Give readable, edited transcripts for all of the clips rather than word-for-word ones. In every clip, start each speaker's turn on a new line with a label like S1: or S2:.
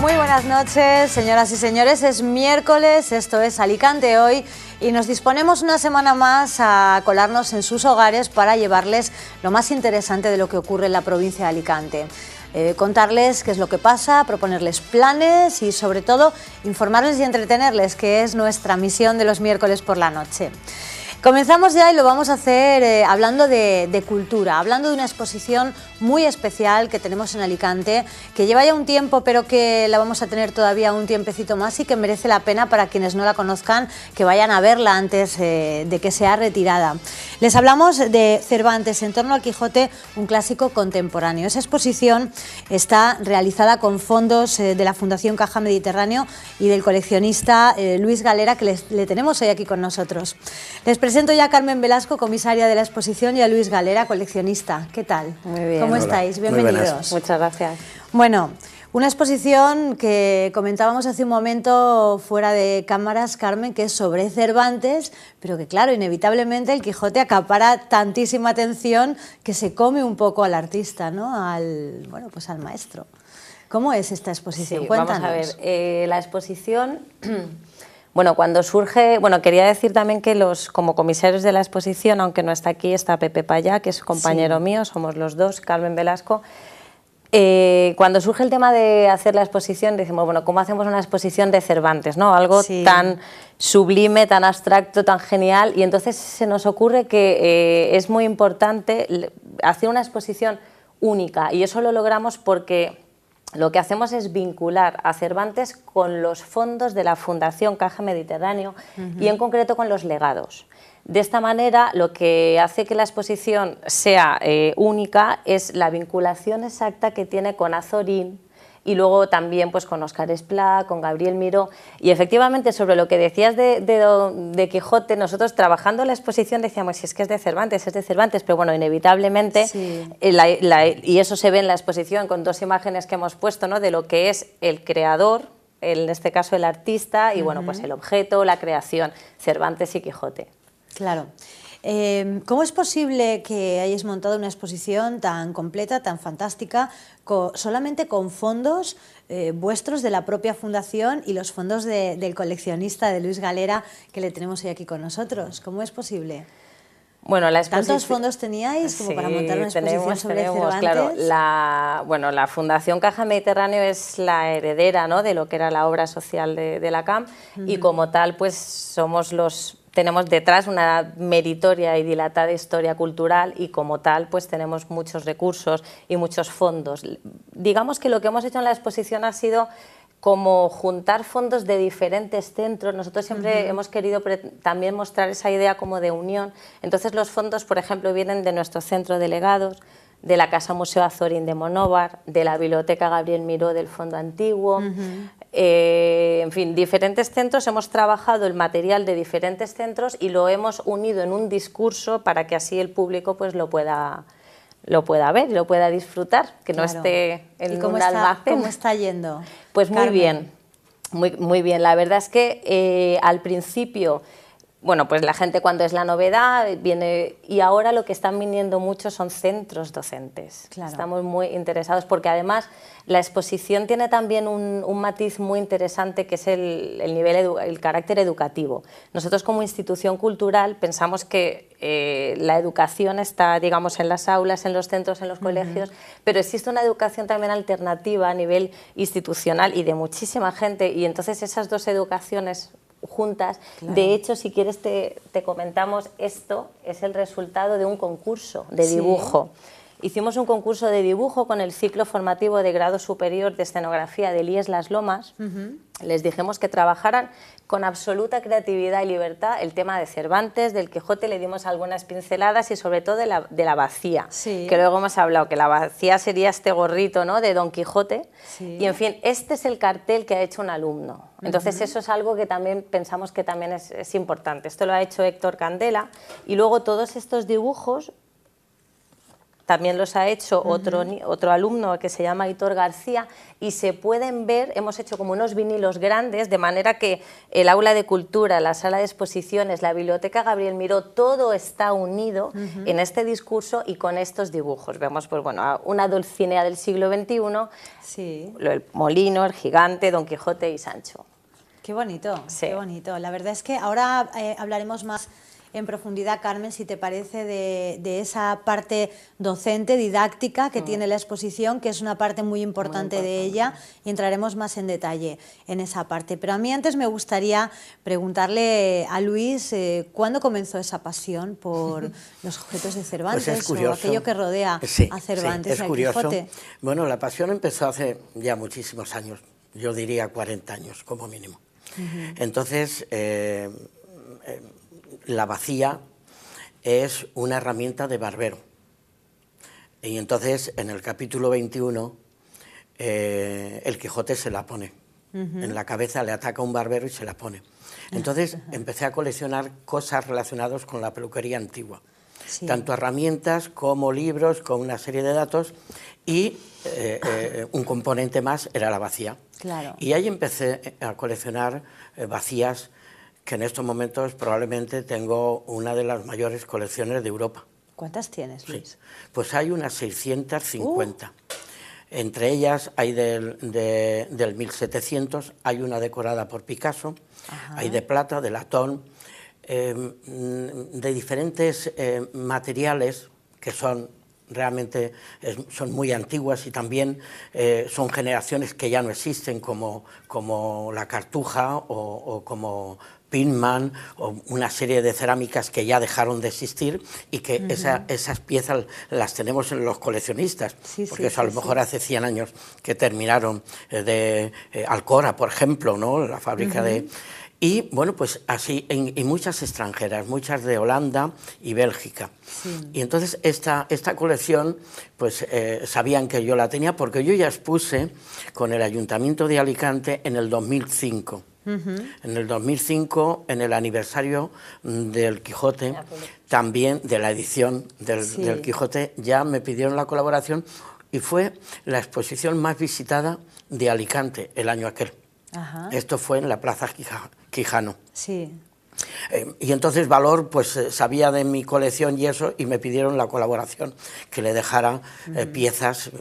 S1: Muy buenas noches, señoras y señores. Es miércoles, esto es Alicante Hoy y nos disponemos una semana más a colarnos en sus hogares para llevarles lo más interesante de lo que ocurre en la provincia de Alicante. Contarles qué es lo que pasa, proponerles planes y sobre todo informarles y entretenerles, que es nuestra misión de los miércoles por la noche. Comenzamos ya y lo vamos a hacer hablando de cultura, hablando de una exposición muy especial que tenemos en Alicante, que lleva ya un tiempo, pero que la vamos a tener todavía un tiempecito más y que merece la pena para quienes no la conozcan que vayan a verla antes de que sea retirada. Les hablamos de Cervantes, en torno al Quijote, un clásico contemporáneo. Esa exposición está realizada con fondos de la Fundación Caja Mediterráneo y del coleccionista Luis Galera, que le tenemos hoy aquí con nosotros. Les presento ya a Carmen Velasco, comisaria de la exposición, y a Luis Galera, coleccionista. ¿Qué tal?
S2: Muy bien.
S1: ¿Cómo estáis? Bienvenidos.
S2: Muchas gracias.
S1: Bueno, una exposición que comentábamos hace un momento fuera de cámaras, Carmen, que es sobre Cervantes, pero que claro, inevitablemente el Quijote acapara tantísima atención que se come un poco al artista, ¿no? Al maestro. ¿Cómo es esta exposición?
S2: Sí,
S1: Cuéntanos.
S2: vamos a ver, la exposición... Bueno, cuando surge, quería decir también que como comisarios de la exposición, aunque no está aquí, está Pepe Payá, que es compañero mío, somos los dos, Carmen Velasco. Cuando surge el tema de hacer la exposición, decimos, bueno, ¿cómo hacemos una exposición de Cervantes, ¿no? Algo tan sublime, tan abstracto, tan genial, y entonces se nos ocurre que es muy importante hacer una exposición única, y eso lo logramos porque lo que hacemos es vincular a Cervantes con los fondos de la Fundación Caja Mediterráneo y en concreto con los legados. De esta manera, lo que hace que la exposición sea única es la vinculación exacta que tiene con Azorín y luego también pues, con Óscar Esplá, con Gabriel Miró. Y efectivamente, sobre lo que decías de Quijote, nosotros trabajando en la exposición decíamos, si es que es de Cervantes, pero bueno, inevitablemente, y eso se ve en la exposición con dos imágenes que hemos puesto, ¿no? De lo que es el creador, en este caso el artista, y bueno, pues el objeto, la creación, Cervantes y Quijote.
S1: Claro. ¿Cómo es posible que hayáis montado una exposición tan completa, tan fantástica, solamente con fondos vuestros de la propia fundación y los fondos del coleccionista, de Luis Galera, que le tenemos hoy aquí con nosotros? ¿Cómo es posible?
S2: Bueno,
S1: ¿Tantos fondos teníais como para montar una exposición sobre Cervantes?
S2: Claro, la Fundación Caja Mediterráneo es la heredera, ¿no?, de lo que era la obra social de la CAM y como tal pues tenemos detrás una meritoria y dilatada historia cultural y como tal pues tenemos muchos recursos y muchos fondos. Digamos que lo que hemos hecho en la exposición ha sido como juntar fondos de diferentes centros. Nosotros siempre hemos querido también mostrar esa idea como de unión. Entonces los fondos, por ejemplo, vienen de nuestro centro de legados, de la Casa Museo Azorín de Monóvar, de la Biblioteca Gabriel Miró del Fondo Antiguo, en fin, diferentes centros. Hemos trabajado el material de diferentes centros y lo hemos unido en un discurso para que así el público pues lo pueda ver y lo pueda disfrutar, que no esté en un almacén.
S1: ¿Cómo está yendo?
S2: Pues muy bien, muy bien. La verdad es que al principio, bueno, pues la gente cuando es la novedad viene, y ahora lo que están viniendo mucho son centros docentes. Claro. Estamos muy interesados porque además la exposición tiene también un matiz muy interesante que es el carácter educativo. Nosotros como institución cultural pensamos que la educación está, digamos, en las aulas, en los centros, en los colegios, pero existe una educación también alternativa a nivel institucional y de muchísima gente, y entonces esas dos educaciones juntas. Claro. De hecho, si quieres te comentamos, esto es el resultado de un concurso de dibujo. Hicimos un concurso de dibujo con el ciclo formativo de grado superior de escenografía de IES Las Lomas. Les dijimos que trabajaran con absoluta creatividad y libertad el tema de Cervantes, del Quijote, le dimos algunas pinceladas y sobre todo de la bacía, que luego hemos hablado que la bacía sería este gorrito, ¿no?, de Don Quijote, y en fin, este es el cartel que ha hecho un alumno. Entonces eso es algo que también pensamos que también es importante. Esto lo ha hecho Héctor Candela y luego todos estos dibujos también los ha hecho otro alumno que se llama Aitor García, y se pueden ver, hemos hecho como unos vinilos grandes, de manera que el aula de cultura, la sala de exposiciones, la biblioteca Gabriel Miró, todo está unido en este discurso y con estos dibujos. Vemos pues, bueno, una Dulcinea del siglo XXI, el molino, el gigante, Don Quijote y Sancho.
S1: Qué bonito, qué bonito. La verdad es que ahora hablaremos más en profundidad, Carmen, si te parece, de esa parte docente, didáctica que tiene la exposición, que es una parte muy importante de ella, y entraremos más en detalle en esa parte. Pero a mí antes me gustaría preguntarle a Luis, ¿cuándo comenzó esa pasión por los objetos de Cervantes,
S3: pues es curioso,
S1: o aquello que rodea a Cervantes,
S3: es curioso. Quijote? Bueno, la pasión empezó hace ya muchísimos años, yo diría 40 años como mínimo. Entonces, la bacía es una herramienta de barbero. Y entonces, en el capítulo 21, el Quijote se la pone. En la cabeza le ataca un barbero y se la pone. Entonces, empecé a coleccionar cosas relacionadas con la peluquería antigua. Tanto herramientas como libros, con una serie de datos, y un componente más era la bacía. Y ahí empecé a coleccionar bacías, que en estos momentos probablemente tengo una de las mayores colecciones de Europa.
S1: ¿Cuántas tienes, Luis?
S3: Pues hay unas 650. Entre ellas hay del 1700, hay una decorada por Picasso, hay de plata, de latón, de diferentes materiales que son realmente son muy antiguas, y también son generaciones que ya no existen, como la Cartuja o como Pinman, o una serie de cerámicas que ya dejaron de existir, y que esas piezas las tenemos en los coleccionistas, porque eso a lo mejor hace 100 años que terminaron, de Alcora, por ejemplo, ¿no? La fábrica de... Y bueno, pues así, y muchas extranjeras, muchas de Holanda y Bélgica. Y entonces esta colección, pues sabían que yo la tenía, porque yo ya expuse con el Ayuntamiento de Alicante en el 2005. En el 2005, en el aniversario del Quijote, también de la edición del Quijote, ya me pidieron la colaboración, y fue la exposición más visitada de Alicante el año aquel. Esto fue en la Plaza Quijano. Y entonces Valor pues sabía de mi colección y eso, y me pidieron la colaboración, que le dejara piezas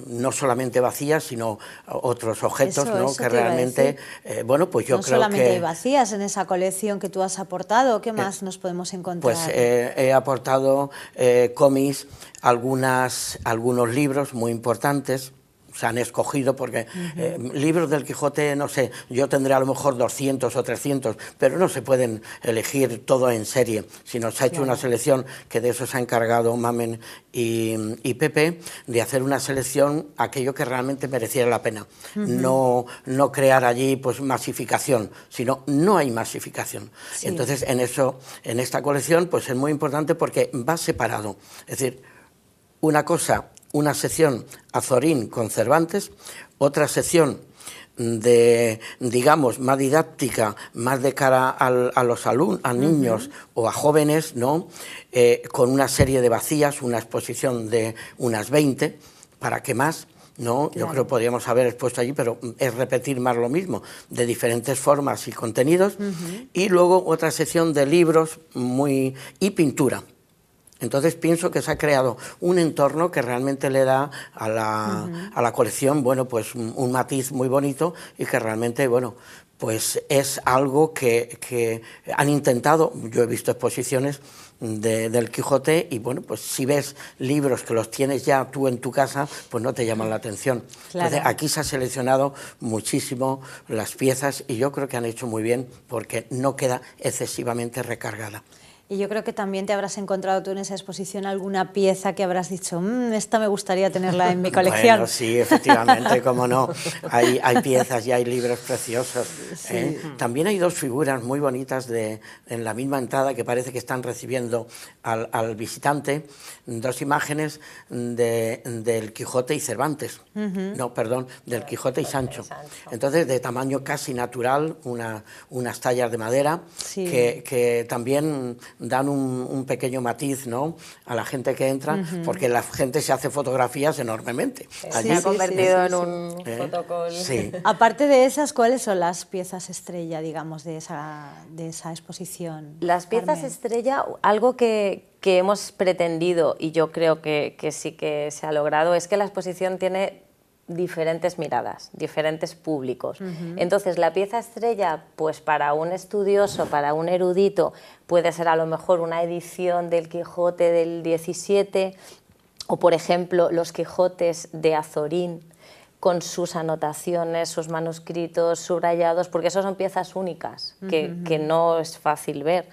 S3: no solamente vacías, sino otros objetos, ¿no? Que realmente, bueno, pues yo creo que...
S1: No solamente hay vacías en esa colección que tú has aportado, ¿qué más nos podemos encontrar?
S3: Pues he aportado cómics, algunos libros muy importantes. Se han escogido porque libros del Quijote, no sé, yo tendré a lo mejor 200 o 300, pero no se pueden elegir todo en serie, sino se ha hecho una selección, que de eso se ha encargado Mamen y Pepe, de hacer una selección, aquello que realmente mereciera la pena. No crear allí pues masificación, sino no hay masificación. Entonces en esta colección pues es muy importante, porque va separado, es decir, una sección Azorín con Cervantes, otra sección de, digamos, más didáctica, más de cara a los alumnos, a niños o a jóvenes, ¿no? Con una serie de vacías, una exposición de unas 20, ¿para qué más? ¿No? Yo creo que podríamos haber expuesto allí, pero es repetir más lo mismo, de diferentes formas y contenidos, y luego otra sección de libros y pintura. Entonces pienso que se ha creado un entorno que realmente le da a la colección, bueno, pues un matiz muy bonito, y que realmente, bueno, pues es algo que han intentado. Yo he visto exposiciones del Quijote, y bueno, pues si ves libros que los tienes ya tú en tu casa, pues no te llaman la atención. Entonces aquí se ha seleccionado muchísimo las piezas, y yo creo que han hecho muy bien, porque no queda excesivamente recargada.
S1: Y yo creo que también te habrás encontrado tú en esa exposición alguna pieza que habrás dicho, esta me gustaría tenerla en mi colección.
S3: Bueno, sí, efectivamente, cómo no. Hay piezas y hay libros preciosos. También hay dos figuras muy bonitas en la misma entrada, que parece que están recibiendo al visitante, dos imágenes del Quijote y Cervantes. No, perdón, del Quijote y Sancho. Entonces, de tamaño casi natural, unas tallas de madera, que también dan un pequeño matiz, ¿no?, a la gente que entra, porque la gente se hace fotografías enormemente.
S2: Se ha convertido en un fotocall.
S3: Sí.
S1: Aparte de esas, ¿cuáles son las piezas estrella, digamos, de esa exposición?
S2: Las piezas
S1: Carmen?
S2: estrella, algo que hemos pretendido, y yo creo que sí que se ha logrado, es que la exposición tiene diferentes miradas, diferentes públicos. Entonces, la pieza estrella, pues para un estudioso, para un erudito, puede ser a lo mejor una edición del Quijote del 17, o por ejemplo, los Quijotes de Azorín, con sus anotaciones, sus manuscritos subrayados, porque eso son piezas únicas, que no es fácil ver.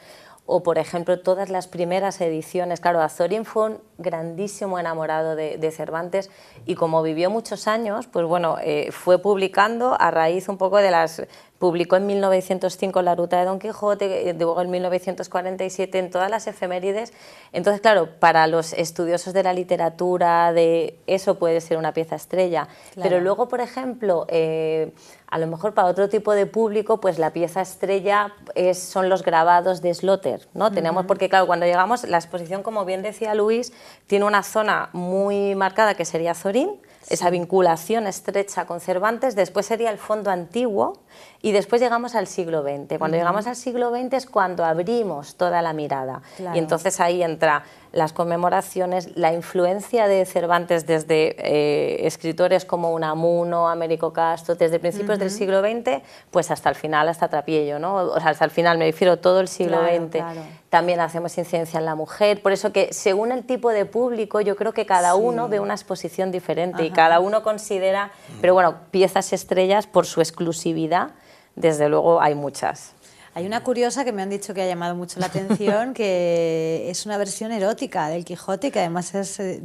S2: O, por ejemplo, todas las primeras ediciones. Claro, Azorín fue un grandísimo enamorado de Cervantes y como vivió muchos años, pues bueno, fue publicando a raíz un poco de las... Publicó en 1905 La Ruta de Don Quijote, luego en 1947 en todas las efemérides. Entonces, claro, para los estudiosos de la literatura, de eso puede ser una pieza estrella. Claro. Pero luego, por ejemplo, a lo mejor para otro tipo de público, pues la pieza estrella son los grabados de Slaughter, ¿no? Tenemos, porque claro, cuando llegamos, la exposición, como bien decía Luis, tiene una zona muy marcada que sería Azorín, esa vinculación estrecha con Cervantes, después sería el fondo antiguo y después llegamos al siglo XX. Cuando llegamos al siglo XX es cuando abrimos toda la mirada. Claro. Y entonces ahí entra las conmemoraciones, la influencia de Cervantes desde escritores como Unamuno, Américo Castro, desde principios del siglo XX, pues hasta el final, hasta Trapiello, ¿no? O sea, hasta el final, me refiero todo el siglo XX. Claro. También hacemos incidencia en la mujer, por eso que según el tipo de público, yo creo que cada uno ve una exposición diferente y cada uno considera, pero bueno, piezas estrellas por su exclusividad, desde luego hay muchas.
S1: Hay una curiosa que me han dicho que ha llamado mucho la atención, que es una versión erótica del Quijote, que además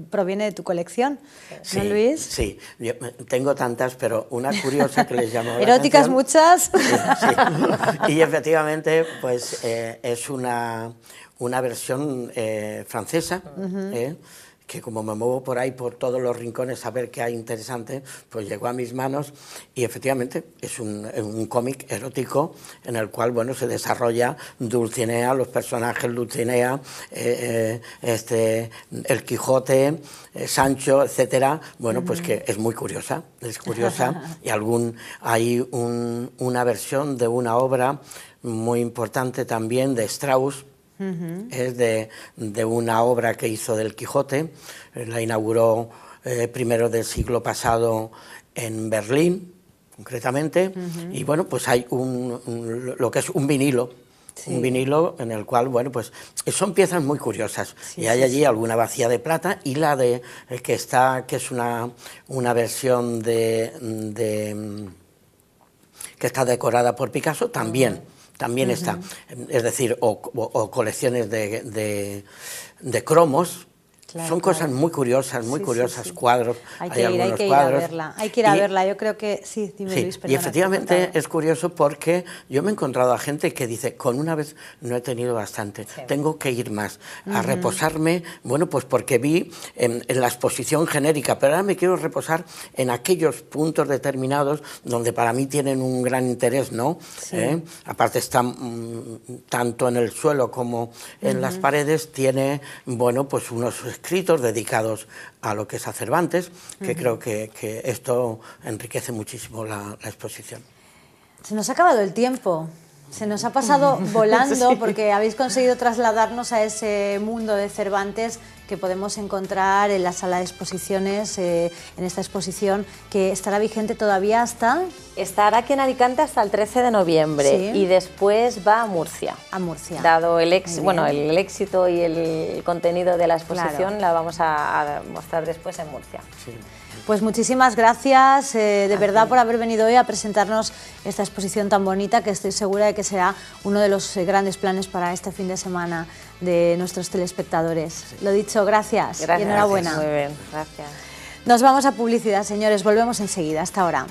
S1: proviene de tu colección,
S3: sí,
S1: ¿no, Luis?
S3: Sí, yo tengo tantas, pero una curiosa que les llamó la
S1: ¿Eróticas
S3: atención,
S1: muchas?
S3: Sí. Y efectivamente, pues es una versión francesa, que como me muevo por ahí, por todos los rincones, a ver qué hay interesante, pues llegó a mis manos y efectivamente es un cómic erótico en el cual, bueno, se desarrolla Dulcinea, los personajes Dulcinea, el Quijote, Sancho, etcétera. Bueno, pues que es muy curiosa, y hay una versión de una obra muy importante también de Strauss. Es de una obra que hizo del Quijote, la inauguró primero del siglo pasado en Berlín, concretamente, y bueno, pues hay lo que es un vinilo, un vinilo en el cual, bueno, pues son piezas muy curiosas, y hay allí alguna vacía de plata, y la de que es una versión que está decorada por Picasso, también está, es decir, o colecciones de cromos. Claro, son cosas muy curiosas, cuadros.
S1: Hay que ir a verla, yo creo que sí, dime Luis, perdona.
S3: Y efectivamente es curioso porque yo me he encontrado a gente que dice, con una vez no he tenido bastante, tengo que ir más, a reposarme, bueno, pues porque vi en la exposición genérica, pero ahora me quiero reposar en aquellos puntos determinados donde para mí tienen un gran interés, ¿no? Aparte están tanto en el suelo como en las paredes, tiene, bueno, pues unos escritos dedicados a lo que es a Cervantes, que creo que esto enriquece muchísimo la exposición.
S1: Se nos ha acabado el tiempo, se nos ha pasado volando porque habéis conseguido trasladarnos a ese mundo de Cervantes que podemos encontrar en la sala de exposiciones, en esta exposición que estará vigente todavía hasta...
S2: Estará aquí en Alicante hasta el 13 de noviembre y después va a Murcia.
S1: A Murcia.
S2: Dado el éxito y el contenido de la exposición, la vamos a mostrar después en Murcia.
S3: Sí.
S1: Pues muchísimas gracias de verdad por haber venido hoy a presentarnos esta exposición tan bonita, que estoy segura de que será uno de los grandes planes para este fin de semana de nuestros telespectadores. Lo dicho, gracias y enhorabuena.
S2: Muy bien, gracias.
S1: Nos vamos a publicidad, señores, volvemos enseguida. Hasta ahora.